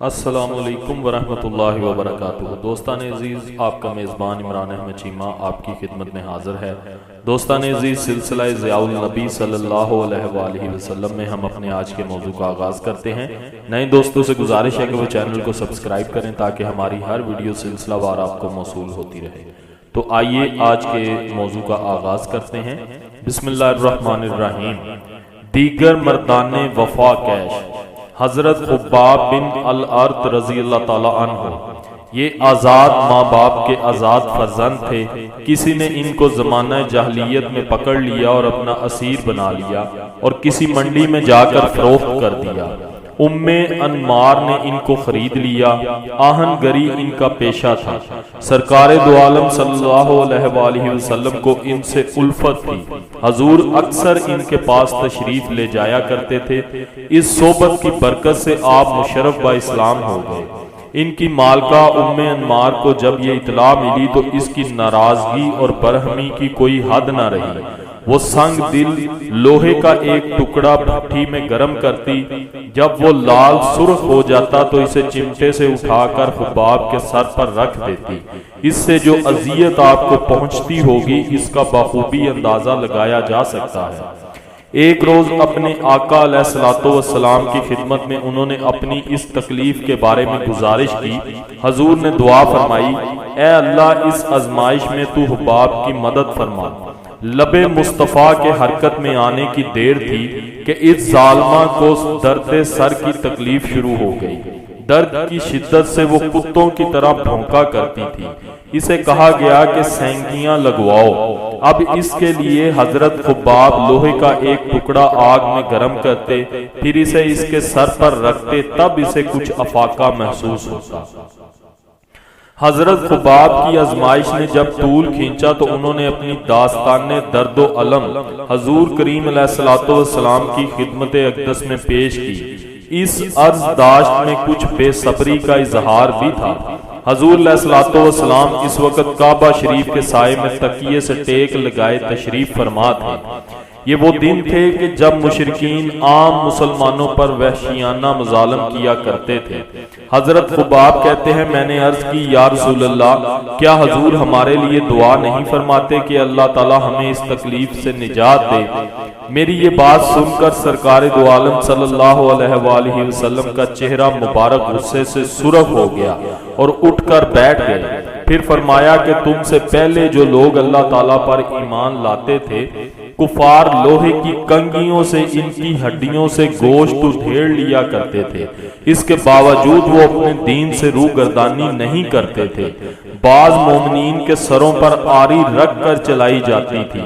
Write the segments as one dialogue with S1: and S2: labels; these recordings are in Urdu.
S1: السلام علیکم ورحمۃ اللہ وبرکاتہ۔ دوستان عزیز، آپ کا میزبان عمران احمد چیمہ آپ کی خدمت میں حاضر ہے۔ دوستان عزیز، سلسلہ ضیاء النبی صلی اللہ علیہ وآلہ وسلم میں ہم اپنے آج کے موضوع کا آغاز کرتے ہیں۔ نئے دوستوں سے گزارش ہے کہ وہ چینل کو سبسکرائب کریں تاکہ ہماری ہر ویڈیو سلسلہ وار آپ کو موصول ہوتی رہے۔ تو آئیے آج کے موضوع کا آغاز کرتے ہیں۔ بسم اللہ الرحمن الرحیم۔ دیگر مردان وفا کیش، حضرت خباب بن الارت رضی اللہ تعالیٰ عنہ۔ یہ آزاد ماں باپ کے آزاد فرزند تھے۔ کسی نے ان کو زمانہ جاہلیت میں پکڑ لیا اور اپنا اسیر بنا لیا اور کسی منڈی میں جا کر فروخت کر دیا۔ ام انمار نے ان کو خرید لیا۔ آہن گری ان کا پیشہ تھا۔ سرکار دو عالم صلی اللہ علیہ وآلہ وسلم کو ان سے الفت تھی۔ حضور اکثر ان کے پاس تشریف لے جایا کرتے تھے۔ اس صحبت کی برکت سے آپ مشرف با اسلام ہو گئے۔ ان کی مالکہ ام انمار کو جب یہ اطلاع ملی تو اس کی ناراضگی اور برہمی کی کوئی حد نہ رہی۔ وہ سنگ دل لوہے کا ایک ٹکڑا بھٹی میں گرم کرتی، جب وہ لال سرخ ہو جاتا تو اسے چمٹے سے اٹھا کر خباب کے سر پر رکھ دیتی۔ اس سے جو اذیت آپ کو پہنچتی ہوگی اس کا بخوبی اندازہ لگایا جا سکتا ہے۔ ایک روز اپنے آقا علیہ الصلوۃ والسلام کی خدمت میں انہوں نے اپنی اس تکلیف کے بارے میں گزارش کی۔ حضور نے دعا فرمائی، اے اللہ، اس آزمائش میں تو خباب کی مدد فرما۔ لب مصطفیٰ کے حرکت میں آنے کی دیر تھی کہ اس ظالمہ کو درد سر کی تکلیف شروع ہو گئی۔ درد کی شدت سے وہ کتوں کی طرح بھونکا کرتی تھی۔ اسے کہا گیا کہ سینگیاں لگواؤ۔ اب اس کے لیے حضرت خباب لوہے کا ایک ٹکڑا آگ میں گرم کرتے، پھر اسے اس کے سر پر رکھتے، تب اسے کچھ افاقہ محسوس ہوتا۔ حضرت خباب کی آزمائش نے جب طول کھینچا تو انہوں نے اپنی داستان درد و الم حضور کریم علیہ الصلوۃ والسلام کی خدمت اقدس میں پیش کی۔ اس عرض داشت میں کچھ بے صبری کا اظہار بھی تھا۔ حضور علیہ الصلوۃ والسلام اس وقت کعبہ شریف کے سائے میں تکیے سے ٹیک لگائے تشریف فرما تھے۔ یہ وہ دن تھے کہ جب مشرکین عام مسلمانوں پر وحشیانہ مظالم کیا کرتے تھے۔ حضرت خباب کہتے ہیں، میں نے عرض کی، یا رسول اللہ، کیا حضور ہمارے لیے دعا نہیں فرماتے کہ اللہ تعالی ہمیں اس تکلیف سے نجات دے؟ میری یہ بات سن کر سرکار دو عالم صلی اللہ علیہ وآلہ وسلم کا چہرہ مبارک غصے سے سرخ ہو گیا اور اٹھ کر بیٹھ گئے۔ پھر فرمایا کہ تم سے پہلے جو لوگ اللہ تعالیٰ پر ایمان لاتے تھے، کفار لوہے کی کنگھیوں سے ان کی ہڈیوں سے گوشت ادھیڑ لیا کرتے تھے، اس کے باوجود وہ اپنے دین سے روگردانی نہیں کرتے تھے۔ بعض مومنین کے سروں پر آری رکھ کر چلائی جاتی تھی،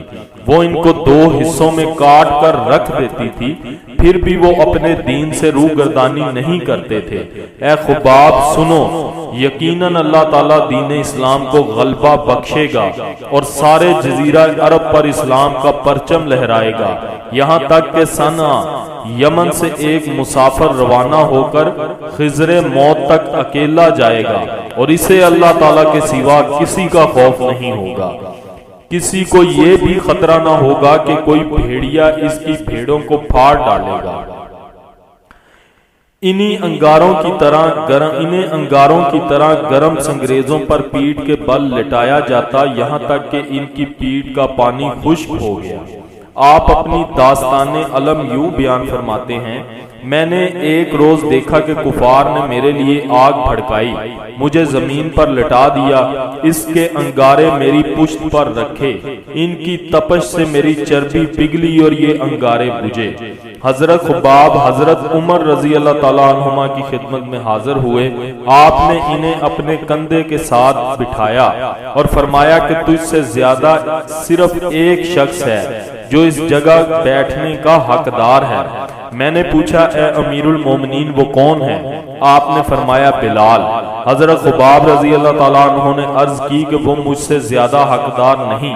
S1: وہ ان کو دو حصوں میں کاٹ کر رکھ دیتی تھی، پھر بھی وہ اپنے دین سے روگردانی نہیں کرتے تھے۔ اے خباب سنو، یقیناً اللہ تعالیٰ دین اسلام کو غلبہ بخشے گا اور سارے جزیرہ عرب پر اسلام کا پرچم لہرائے گا، یہاں تک کہ صنعا یمن سے ایک مسافر روانہ ہو کر خضر موت تک اکیلا جائے گا اور اسے اللہ تعالیٰ کے سوا کسی کا خوف نہیں ہوگا۔ کسی کو یہ بھی خطرہ نہ ہوگا کہ کوئی بھیڑیا اس کی بھیڑوں کو پھاڑ ڈالے گا۔ انہیں انگاروں کی طرح گرم سنگریزوں پر پیٹ کے بل لٹایا جاتا، یہاں تک کہ ان کی پیٹ کا پانی خشک ہو گیا۔ آپ اپنی داستان علم یوں بیان فرماتے ہیں، میں نے ایک روز دیکھا کہ کفار نے میرے لیے آگ بھڑکائی، مجھے زمین پر لٹا دیا، اس کے انگارے میری پشت پر رکھے، ان کی تپش سے میری چربی پگھلی اور یہ انگارے بجھے۔ حضرت خباب حضرت عمر رضی اللہ تعالیٰ عنہما کی خدمت میں حاضر ہوئے۔ آپ نے انہیں اپنے کندھے کے ساتھ بٹھایا اور فرمایا کہ تجھ سے زیادہ صرف ایک شخص ہے جو اس جگہ بیٹھنے کا حقدار ہے۔ میں نے پوچھا، اے امیر المومنین، وہ کون ہے؟ آپ نے فرمایا، بلال۔ حضرت خباب رضی اللہ تعالیٰ عنہ نے عرض کی کہ وہ مجھ سے زیادہ حقدار نہیں،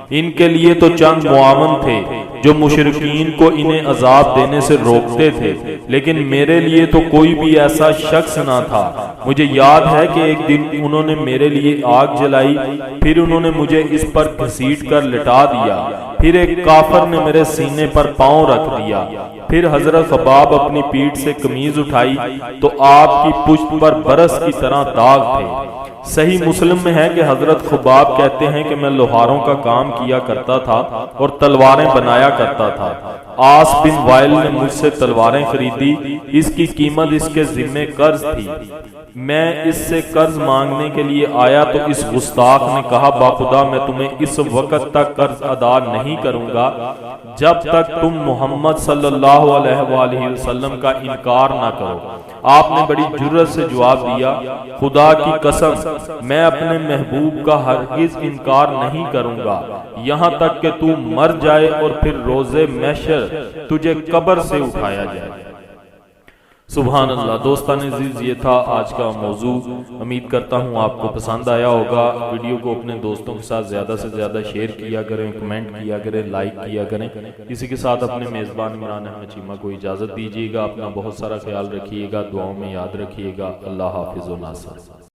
S1: ان کے لیے تو چند معاون تھے، جو مشرکین کو انہیں عذاب دینے سے روکتے تھے، لیکن میرے لیے تو کوئی بھی ایسا شخص نہ تھا۔ مجھے یاد ہے کہ ایک دن انہوں نے میرے لیے آگ جلائی، پھر انہوں نے مجھے اس پر گھسیٹ کر لٹا دیا، پھر ایک کافر نے میرے سینے پر پاؤں رکھ دیا، پھر حضرت خباب اپنی پیٹھ سے قمیض اٹھائی تو آپ کی پشت پر برس کی طرح داغ تھے۔ صحیح مسلم میں ہے کہ حضرت خباب کہتے ہیں کہ میں لوہاروں کا کام کیا کرتا تھا اور تلواریں بنایا کرتا تھا۔ آس بن وائل نے مجھ سے تلواریں خریدی، اس کی قیمت اس کے ذمے قرض تھی۔ میں اس سے قرض مانگنے کے لیے آیا تو اس گستاخ نے کہا باخدا میں تمہیں اس وقت تک قرض ادا نہیں کروں گا جب تک تم محمد صلی اللہ علیہ وآلہ وسلم کا انکار نہ کرو۔ آپ نے بڑی جرأت سے جواب دیا، خدا کی قسم میں اپنے محبوب کا ہرگز انکار نہیں کروں گا یہاں تک کہ تو مر جائے اور پھر روز محشر تجھے قبر سے اٹھایا جائے۔ سبحان اللہ۔ دوستان عزیز، یہ تھا آج کا موضوع۔ امید کرتا ہوں آپ کو پسند آیا ہوگا۔ ویڈیو کو اپنے دوستوں کے ساتھ زیادہ سے زیادہ شیئر کیا کریں، کمنٹ کیا کریں، لائک کیا کریں۔ اسی کے ساتھ اپنے میزبان عمران احمد چیمہ کو اجازت دیجیے گا۔ اپنا بہت سارا خیال رکھیے گا، دعاؤں میں یاد رکھیے گا۔ اللہ حافظ و ناصر۔